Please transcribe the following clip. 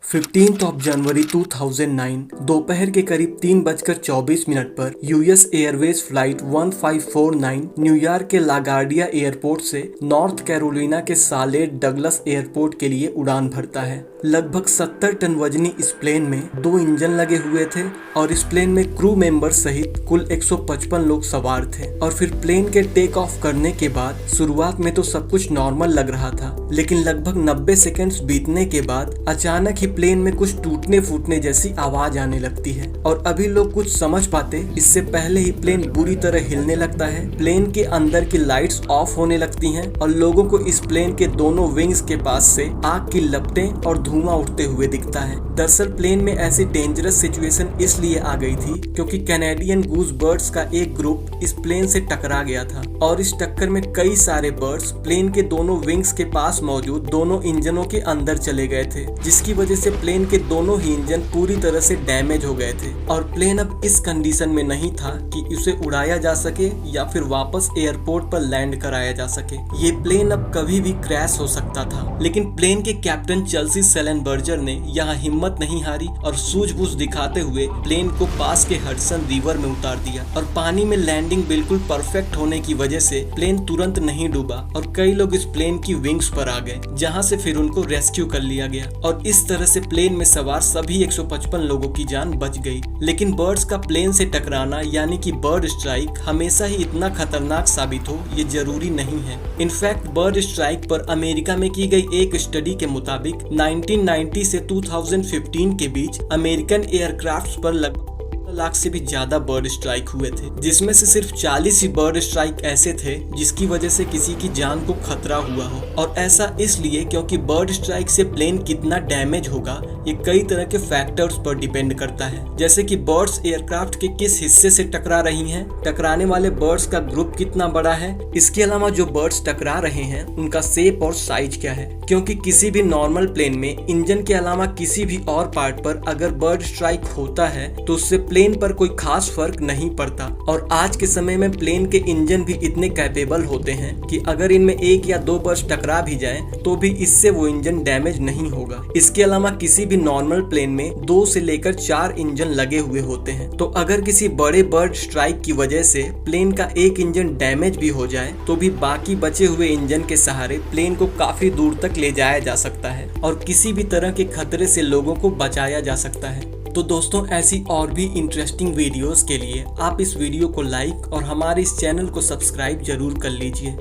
15 जनवरी 2009 दोपहर के करीब 3:24 पर यूएस एयरवेज फ्लाइट 1549 न्यूयॉर्क के लागार्डिया एयरपोर्ट से नॉर्थ कैरोलिना के सालेट डगलस एयरपोर्ट के लिए उड़ान भरता है। लगभग 70 टन वजनी इस प्लेन में 2 इंजन लगे हुए थे और इस प्लेन में क्रू मेंबर सहित कुल 155 लोग सवार थे। और फिर प्लेन के टेक ऑफ करने के बाद शुरुआत में तो सब कुछ नॉर्मल लग रहा था, लेकिन लगभग 90 सेकेंड्स बीतने के बाद अचानक ही प्लेन में कुछ टूटने फूटने जैसी आवाज आने लगती है और अभी लोग कुछ समझ पाते इससे पहले ही प्लेन बुरी तरह हिलने लगता है। प्लेन के अंदर की लाइट्स ऑफ होने लगती हैं और लोगों को इस प्लेन के दोनों विंग्स के पास से आग की लपटें और धुआं उठते हुए दिखता है। दरअसल प्लेन में ऐसी डेंजरस सिचुएशन इसलिए आ गई थी क्योंकि कैनेडियन गूज बर्ड्स का एक ग्रुप इस प्लेन से टकरा गया था और इस टक्कर में कई सारे बर्ड्स प्लेन के दोनों विंग्स के पास मौजूद दोनों इंजनों के अंदर चले गए थे, जिसकी वजह से प्लेन के दोनों ही इंजन पूरी तरह से डैमेज हो गए थे और प्लेन अब इस कंडीशन में नहीं था कि उसे उड़ाया जा सके या फिर वापस एयरपोर्ट पर लैंड कराया जा सके। ये प्लेन अब कभी भी क्रैश हो सकता था, लेकिन प्लेन के कैप्टन चेल्सी सेलेनबर्गर ने यहाँ हिम्मत नहीं हारी और सूझबूझ दिखाते हुए प्लेन को पास के हडसन रिवर में उतार दिया और पानी में लैंडिंग बिल्कुल परफेक्ट होने की वजह से प्लेन तुरंत नहीं डूबा और कई लोग इस प्लेन की विंग्स पर आ गए, जहाँ से फिर उनको रेस्क्यू कर लिया गया और इस तरह से प्लेन में सवार सभी 155 लोगों की जान बच गई। लेकिन बर्ड्स का प्लेन से टकराना यानी कि बर्ड स्ट्राइक हमेशा ही इतना खतरनाक साबित हो ये जरूरी नहीं है। इनफैक्ट बर्ड स्ट्राइक पर अमेरिका में की गई एक स्टडी के मुताबिक 1990 से 2015 के बीच अमेरिकन एयरक्राफ्ट पर लगभग लाख से भी ज्यादा बर्ड स्ट्राइक हुए थे, जिसमें से सिर्फ 40 ही बर्ड स्ट्राइक ऐसे थे जिसकी वजह से किसी की जान को खतरा हुआ हो। और ऐसा इसलिए क्योंकि बर्ड स्ट्राइक से प्लेन कितना डैमेज होगा ये कई तरह के फैक्टर्स पर डिपेंड करता है, जैसे कि बर्ड्स एयरक्राफ्ट के किस हिस्से से टकरा रही हैं, टकराने वाले बर्ड्स का ग्रुप कितना बड़ा है, इसके अलावा जो बर्ड्स टकरा रहे हैं उनका शेप और साइज क्या है। क्योंकि किसी भी नॉर्मल प्लेन में इंजन के अलावा किसी भी और पार्ट पर अगर बर्ड स्ट्राइक होता है तो उससे प्लेन पर कोई खास फर्क नहीं पड़ता। और आज के समय में प्लेन के इंजन भी इतने कैपेबल होते हैं कि अगर इनमें 1 या 2 बर्ड्स टकरा भी जाएं तो भी इससे वो इंजन डैमेज नहीं होगा। इसके अलावा किसी भी नॉर्मल प्लेन में 2 से लेकर 4 इंजन लगे हुए होते हैं, तो अगर किसी बड़े बर्ड स्ट्राइक की वजह से प्लेन का एक इंजन डैमेज भी हो जाए तो भी बाकी बचे हुए इंजन के सहारे प्लेन को काफी दूर तक ले जाया जा सकता है और किसी भी तरह के खतरे से लोगों को बचाया जा सकता है। तो दोस्तों ऐसी और भी इंटरेस्टिंग वीडियोस के लिए आप इस वीडियो को लाइक और हमारे इस चैनल को सब्सक्राइब जरूर कर लीजिए।